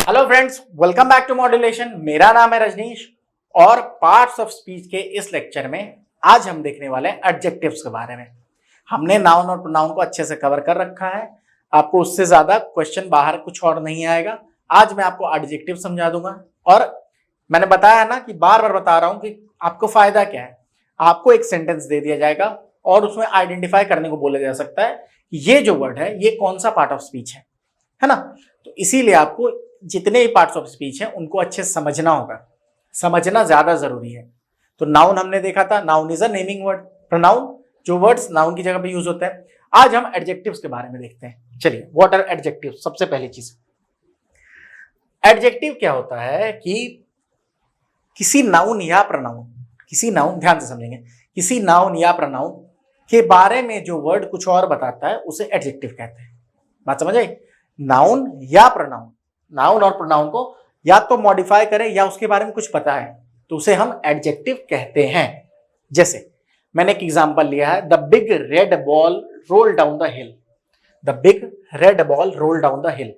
Hello friends, welcome back to modulation. मेरा नाम है रजनीश और पार्ट्स ऑफ स्पीच के इस लेक्चर में आज हम देखने वाले हैं एडजेक्टिव्स के बारे में। हमने नाउन और प्रोनाउन को अच्छे से कवर कर रखा है। आपको उससे ज्यादा क्वेश्चन बाहर कुछ और नहीं आएगा। आज मैं आपको एडजेक्टिव समझा दूंगा और मैंने बताया ना कि बार बार बता रहा हूं कि आपको फायदा क्या है। आपको एक सेंटेंस दे दिया जाएगा और उसमें आइडेंटिफाई करने को बोला जा सकता है कि ये जो वर्ड है ये कौन सा पार्ट ऑफ स्पीच है ना। तो इसीलिए आपको जितने भी पार्ट्स ऑफ स्पीच हैं उनको अच्छे से समझना होगा। समझना ज्यादा जरूरी है। तो नाउन हमने देखा था, noun is a naming word. Pronoun जो वर्ड्स नाउन की जगह पे यूज होते हैं। आज हम एडजेक्टिव्स के बारे में देखते हैं। चलिए, व्हाट आर एडजेक्टिव। सबसे पहली चीज, एडजेक्टिव क्या होता है कि किसी नाउन या प्रोनाउन, किसी नाउन, ध्यान से समझेंगे, किसी नाउन या प्रोनाउन के बारे में जो वर्ड कुछ और बताता है उसे एडजेक्टिव कहते हैं। बात समझ आई? नाउन या प्रोनाउन, नाउन और प्रोनाउन को या तो मॉडिफाई करें या उसके बारे में कुछ पता है तो उसे हम एडजेक्टिव कहते हैं। जैसे मैंने एक एग्जांपल लिया है, the big red ball roll down the hill. The big red ball roll down the हिल।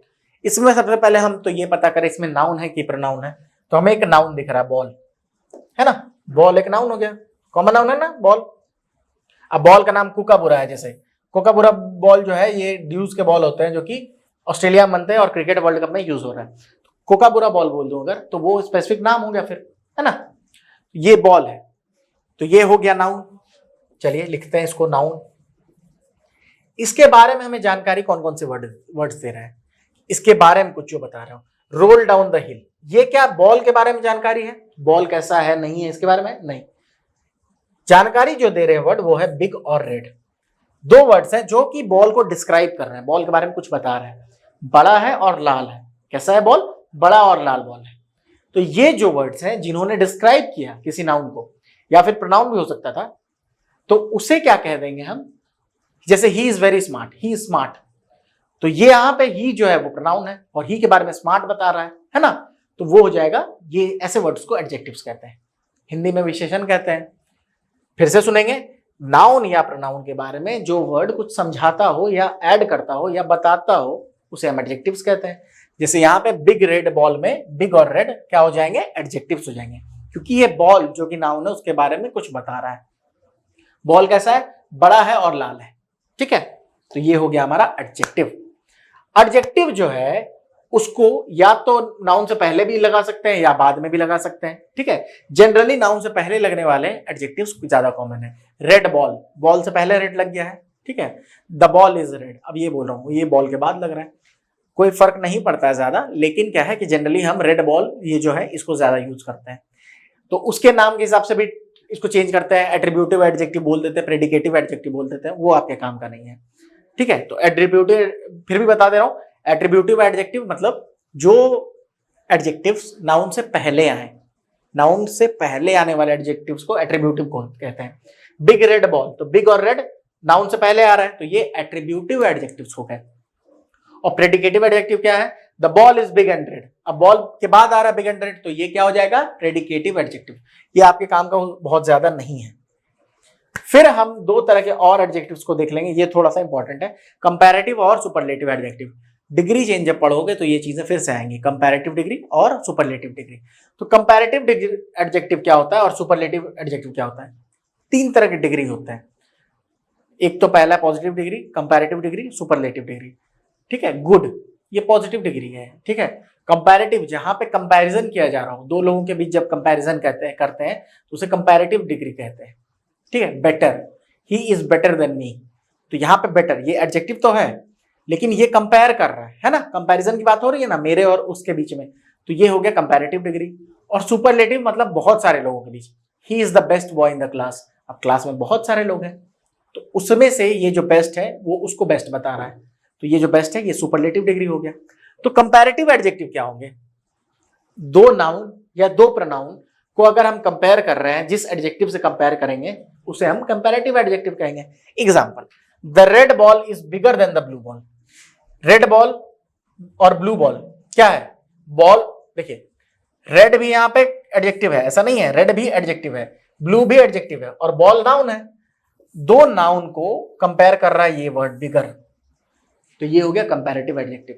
इसमें सबसे पहले हम तो ये पता करें इसमें नाउन है कि प्रोनाउन है। तो हमें एक नाउन दिख रहा है, बॉल है ना। बॉल एक नाउन हो गया, कॉमन नाउन है ना बॉल। अब बॉल का नाम कुकाबुरा है। जैसे कोकाबुरा बॉल जो है ये ड्यूज के बॉल होते हैं जो कि ऑस्ट्रेलिया में बनते हैं और क्रिकेट वर्ल्ड कप में यूज हो रहा है। कोकाबुरा बॉल बोल दूं अगर तो वो स्पेसिफिक नाम हो गया फिर, है ना। ये बॉल है तो ये हो गया नाउन। चलिए लिखते हैं इसको नाउन। इसके बारे में हमें जानकारी कौन कौन से वर्ड्स दे रहा है, इसके बारे में कुछ जो बता रहा हूं। रोल डाउन द हिल, ये क्या बॉल के बारे में जानकारी है? बॉल कैसा है नहीं है इसके बारे में नहीं। जानकारी जो दे रहे हैं वर्ड वो है बिग और रेड। दो वर्ड्स हैं जो कि बॉल को डिस्क्राइब कर रहे हैं, बॉल के बारे में कुछ बता रहे हैं। बड़ा है और लाल है। कैसा है बॉल? बड़ा और लाल बॉल है। तो ये जो वर्ड्स हैं जिन्होंने डिस्क्राइब किया किसी नाउन को, या फिर प्रोनाउन भी हो सकता था, तो उसे क्या कह देंगे हम? जैसे he is very smart, he is smart. तो ये यहां पे ही जो है वो प्रोनाउन है और ही के बारे में स्मार्ट बता रहा है ना। तो वो हो जाएगा, ये ऐसे वर्ड्स को एडजेक्टिव्स कहते हैं, हिंदी में विशेषण कहते हैं। फिर से सुनेंगे, नाउन या प्रोनाउन के बारे में जो वर्ड कुछ समझाता हो या ऐड करता हो या बताता हो उसे हम एडजेक्टिव्स कहते हैं। जैसे यहाँ पे बिग रेड बॉल में बिग और रेड क्या हो जाएंगे? एडजेक्टिव्स हो जाएंगे, क्योंकि ये बॉल जो कि नाउन है उसके बारे में कुछ बता रहा है। बॉल कैसा है? बड़ा है और लाल है। ठीक है, तो ये हो गया हमारा एडजेक्टिव। एडजेक्टिव जो है उसको या तो नाउन से पहले भी लगा सकते हैं या बाद में भी लगा सकते हैं। ठीक है, जनरली नाउन से पहले लगने वाले एडजेक्टिव्स ज्यादा कॉमन है। रेड बॉल, बॉल से पहले रेड लग गया है। ठीक है, द बॉल इज रेड, अब ये बोल रहा हूं ये बॉल के बाद लग रहा है। कोई फर्क नहीं पड़ता है ज्यादा, लेकिन क्या है कि जनरली हम रेड बॉल ये जो है इसको ज्यादा यूज करते हैं। तो उसके नाम के हिसाब से भी इसको चेंज करते हैं। एट्रीब्यूटिव एडजेक्टिव बोल देते हैं, प्रेडिकेटिव एडजेक्टिव बोल देते हैं, वो आपके काम का नहीं है। ठीक है, तो एट्रीब्यूटिव फिर भी बता दे रहा हूं, एट्रीब्यूटिव एडजेक्टिव मतलब जो एडजेक्टिव्स नाउन से पहले आए, नाउन से पहले आने वाले एडजेक्टिव्स को एट्रीब्यूटिव कहते हैं। बिग रेड बॉल, तो बिग और रेड नाउन से पहले आ रहा है तो ये एट्रीब्यूटिव एडजेक्टिव्स हो गए। और प्रेडिकेटिव एडजेक्टिव क्या है? The ball is big and red, अब बॉल के बाद आ रहा है बिग एंड रेड तो ये क्या हो जाएगा? Predicative adjective. ये आपके काम का बहुत ज्यादा नहीं है। फिर हम दो तरह के और एडजेक्टिव्स को देख लेंगे, ये थोड़ा सा इंपॉर्टेंट है, कंपैरेटिव और सुपरलेटिव एडजेक्टिव। डिग्री चेंज जब पढ़ोगे तो ये चीजें फिर से आएंगी, कंपैरेटिव डिग्री और सुपरलेटिव डिग्री। तो कंपैरेटिव एडजेक्टिव क्या होता है और सुपरलेटिव एडजेक्टिव क्या होता है? तीन तरह की डिग्री होते हैं। एक तो पहला positive degree, comparative degree, superlative degree. ठीक है, गुड ये पॉजिटिव डिग्री है। ठीक है, कंपैरेटिव जहां पे कंपैरिजन किया जा रहा हो, दो लोगों के बीच जब कंपैरिजन करते हैं तो उसे कंपैरेटिव डिग्री कहते हैं। ठीक है, better, he is better than me, तो यहाँ पे बेटर ये एडजेक्टिव तो है लेकिन ये कंपेयर कर रहा है ना, कंपैरिजन की बात हो रही है ना मेरे और उसके बीच में, तो ये हो गया कंपैरेटिव डिग्री। और सुपरलेटिव मतलब बहुत सारे लोगों के बीच, he is the best boy in the class, अब क्लास में बहुत सारे लोग हैं तो उसमें से ये जो बेस्ट है वो उसको बेस्ट बता रहा है, तो ये जो बेस्ट है ये सुपरलेटिव डिग्री हो गया। तो कंपैरेटिव एडजेक्टिव क्या होंगे? दो नाउन या दो प्रोनाउन को अगर हम कंपेयर कर रहे हैं, जिस एडजेक्टिव से कंपेयर करेंगे उसे हम कंपैरेटिव एडजेक्टिव कहेंगे। Example, the red ball is bigger than the blue ball. Red ball और ब्लू बॉल क्या है? बॉल, देखिए रेड भी यहां पे एडजेक्टिव है, ऐसा नहीं है, रेड भी एडजेक्टिव है, ब्लू भी एडजेक्टिव है और बॉल नाउन है। दो नाउन को कंपेयर कर रहा है ये वर्ड बिगर, तो ये हो गया कंपैरेटिव एडजेक्टिव।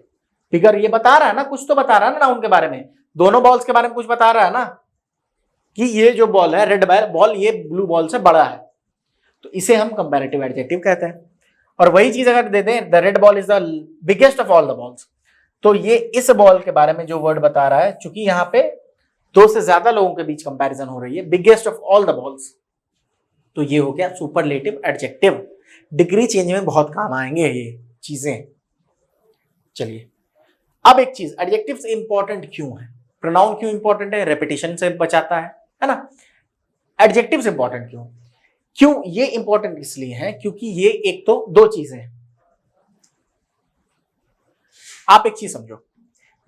फिगर ये बता रहा है ना, कुछ तो बता रहा है ना नाउन के बारे में, दोनों बॉल्स के बारे में कुछ बता रहा है ना, कि ये जो बॉल है रेड बॉल ये ब्लू बॉल से बड़ा है, तो इसे हम कंपैरेटिव एडजेक्टिव कहते हैं। और वही चीज अगर दे दें the red ball is the biggest of all the balls, तो ये इस बॉल के बारे में जो वर्ड बता रहा है, चूंकि यहाँ पे दो से ज्यादा लोगों के बीच कंपैरिजन हो रही है, biggest of all the balls, तो ये हो गया सुपरलेटिव एडजेक्टिव। डिग्री चेंज में बहुत काम आएंगे ये चीजें। चलिए अब एक चीज, एडजेक्टिव्स इंपॉर्टेंट क्यों है? प्रोनाउन क्यों इंपॉर्टेंट है? रेपिटेशन से बचाता है ना। एडजेक्टिव्स इंपॉर्टेंट क्यों? क्यों ये इंपॉर्टेंट इसलिए है क्योंकि ये एक तो दो चीजें हैं। आप एक चीज समझो,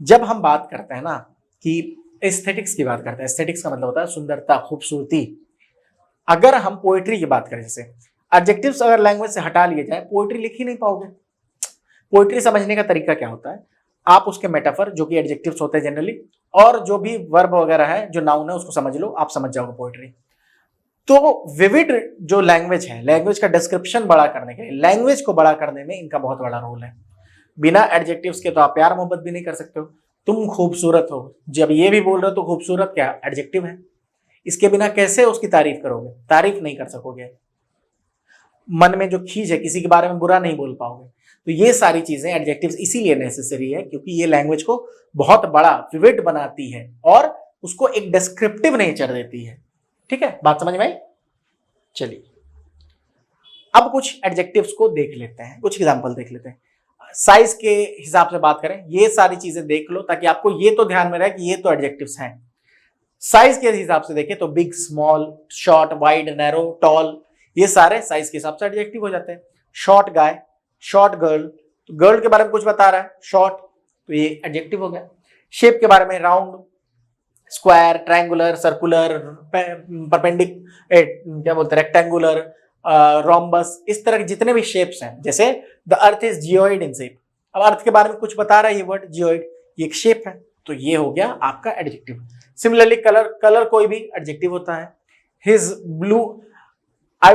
जब हम बात करते हैं ना कि एस्थेटिक्स की बात करते हैं, एस्थेटिक्स का मतलब होता है सुंदरता, खूबसूरती। अगर हम पोएट्री की बात करें, जैसे एडजेक्टिव्स अगर लैंग्वेज से हटा लिए जाए, पोएट्री लिख ही नहीं पाओगे। पोएट्री समझने का तरीका क्या होता है, आप उसके मेटाफर जो कि एडजेक्टिव्स होते हैं जनरली, और जो भी वर्ब वगैरह है जो नाउन है उसको समझ लो, आप समझ जाओगे पोएट्री। तो विविड जो लैंग्वेज है, लैंग्वेज का डिस्क्रिप्शन बड़ा करने के लिए, लैंग्वेज को बड़ा करने में इनका बहुत बड़ा रोल है। बिना एडजेक्टिव्स के तो आप प्यार मोहब्बत भी नहीं कर सकते हो। तुम खूबसूरत हो, जब ये भी बोल रहे हो तो खूबसूरत क्या एडजेक्टिव है, इसके बिना कैसे उसकी तारीफ करोगे? तारीफ नहीं कर सकोगे। मन में जो खींच है, किसी के बारे में बुरा नहीं बोल पाओगे। तो ये सारी चीजें एडजेक्टिव्स इसीलिए नेसेसरी है क्योंकि ये लैंग्वेज को बहुत बड़ा विविड बनाती है और उसको एक डिस्क्रिप्टिव नेचर देती है। ठीक है, बात समझ में आई? चलिए अब कुछ एडजेक्टिव्स को देख लेते हैं, कुछ एग्जांपल देख लेते हैं। साइज के हिसाब से बात करें, ये सारी चीजें देख लो ताकि आपको ये तो ध्यान में रहे कि ये तो एडजेक्टिव्स हैं। साइज के हिसाब से देखें तो big, small, short, wide, narrow, tall, ये सारे साइज के हिसाब से एडजेक्टिव हो जाते हैं। शॉर्ट गाय, शॉर्ट गर्ल, तो गर्ल के बारे में कुछ बता रहा है शॉर्ट, तो ये एडजेक्टिव हो गया। शेप के बारे में राउंड, स्क्वायर, ट्रायंगुलर, सर्कुलर, परपेंडिक, क्या बोलते हैं, रेक्टेंगुलर, रोम्बस, इस तरह के जितने भी शेप्स हैं। जैसे the earth is geoid in shape, अब अर्थ के बारे में कुछ बता रहा है ये वर्ड जियोइड, ये एक शेप है, तो ये हो गया आपका एडजेक्टिव। सिमिलरली कलर, कलर कोई भी एडजेक्टिव होता है। His blue, I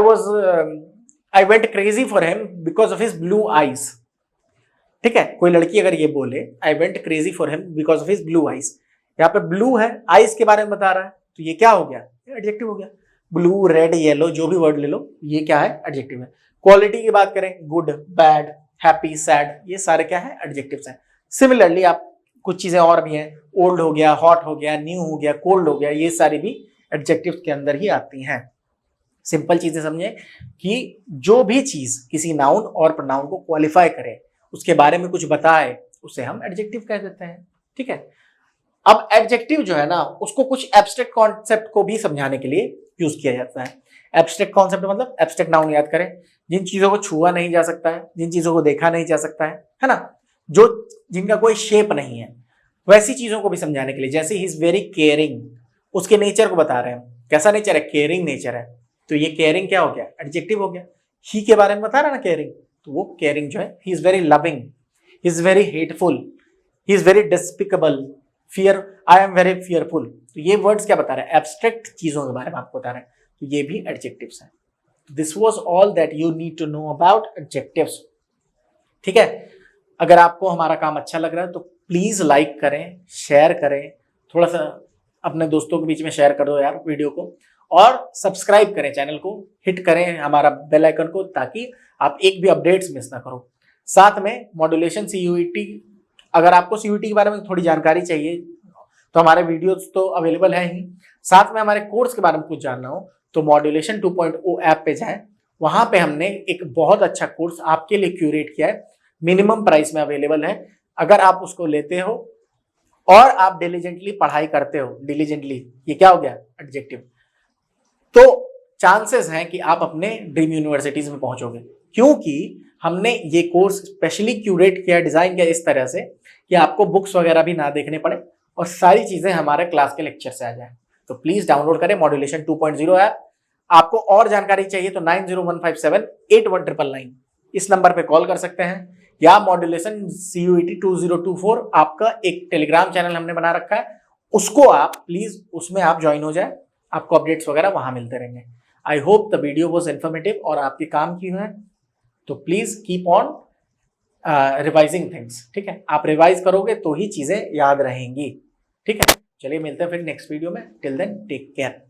went crazy for him because of his blue eyes. ठीक है, कोई लड़की अगर ये बोले I went crazy for him because of his blue eyes, यहाँ पे ब्लू है, आईज के बारे में बता रहा है, तो ये क्या हो गया? एडजेक्टिव हो गया। ब्लू, रेड, येलो, जो भी वर्ड ले लो, ये क्या है? एडजेक्टिव है। क्वालिटी की बात करें, गुड, बैड, हैप्पी, सैड, ये सारे क्या है? एडजेक्टिव्स हैं। सिमिलरली आप कुछ चीजें और भी हैं, ओल्ड हो गया, हॉट हो गया, न्यू हो गया, कोल्ड हो गया, ये सारी भी एडजेक्टिव्स के अंदर ही आती हैं। सिंपल चीजें समझे कि जो भी चीज किसी नाउन और प्रोनाउन को क्वालिफाई करे, उसके बारे में कुछ बताए, उसे हम एडजेक्टिव कह देते हैं। ठीक है, अब एडजेक्टिव जो है ना, उसको कुछ एब्स्ट्रैक्ट कॉन्सेप्ट को भी समझाने के लिए यूज किया जाता है। एब्स्ट्रैक्ट कॉन्सेप्ट मतलब एब्स्ट्रैक्ट नाउन याद करें, जिन चीजों को छुआ नहीं जा सकता है, जिन चीजों को देखा नहीं जा सकता है ना, जो जिनका कोई शेप नहीं है, वैसी चीजों को भी समझाने के लिए। जैसे ही इज वेरी केयरिंग, उसके नेचर को बता रहे हैं, कैसा नेचर है? केयरिंग नेचर है, तो ये केयरिंग क्या हो गया? एडजेक्टिव हो गया। ही के बारे में बता रहा है ना केयरिंग, तो वो केयरिंग जो है, he is very loving, he is very hateful, he is very despicable, fear, I am very fearful, तो ये वर्ड्स क्या बता रहे हैं? एब्स्ट्रैक्ट चीजों के बारे में आपको बता रहे हैं, तो ये भी एडजेक्टिव्स हैं। This was all that you need to know about adjectives. ठीक है, अगर आपको हमारा काम अच्छा लग रहा है तो प्लीज लाइक करें, शेयर करें, थोड़ा सा अपने दोस्तों के बीच में शेयर कर दो यार वीडियो को, और सब्सक्राइब करें चैनल को, हिट करें हमारा बेल आइकन को, ताकि आप एक भी अपडेट्स मिस ना करो। साथ में मॉड्यूलेशन CUET, अगर आपको CUET के बारे में थोड़ी जानकारी चाहिए तो हमारे वीडियोस तो अवेलेबल है ही, साथ में हमारे कोर्स के बारे में कुछ जानना हो तो मॉड्यूलेशन 2.0 ऐप पे जाएं। वहां पे हमने एक बहुत अच्छा कोर्स आपके लिए क्यूरेट किया है, मिनिमम प्राइस में अवेलेबल है। अगर आप उसको लेते हो और आप डिलीजेंटली पढ़ाई करते हो, डिलीजेंटली, ये क्या हो गया? एडजेक्टिव, तो चांसेस हैं कि आप अपने ड्रीम यूनिवर्सिटीज में पहुंचोगे, क्योंकि हमने ये कोर्स स्पेशली क्यूरेट किया, डिजाइन किया इस तरह से कि आपको बुक्स वगैरह भी ना देखने पड़े और सारी चीजें हमारे क्लास के लेक्चर से आ जाए। तो प्लीज डाउनलोड करें मॉड्यूलेशन 2.0 ऐप। आपको और जानकारी चाहिए तो 9015781999 इस नंबर पे कॉल कर सकते हैं, या मॉड्यूलेशन CUET 2024 आपका एक टेलीग्राम चैनल हमने बना रखा है, उसको आप प्लीज, उसमें आप ज्वाइन हो जाए, आपको अपडेट्स वगैरह वहां मिलते रहेंगे। I hope the video was informative और आपके काम की है, तो please keep on revising things, ठीक है। आप रिवाइज करोगे तो ही चीजें याद रहेंगी, ठीक है। चलिए मिलते हैं फिर नेक्स्ट वीडियो में, टिल देन टेक केयर।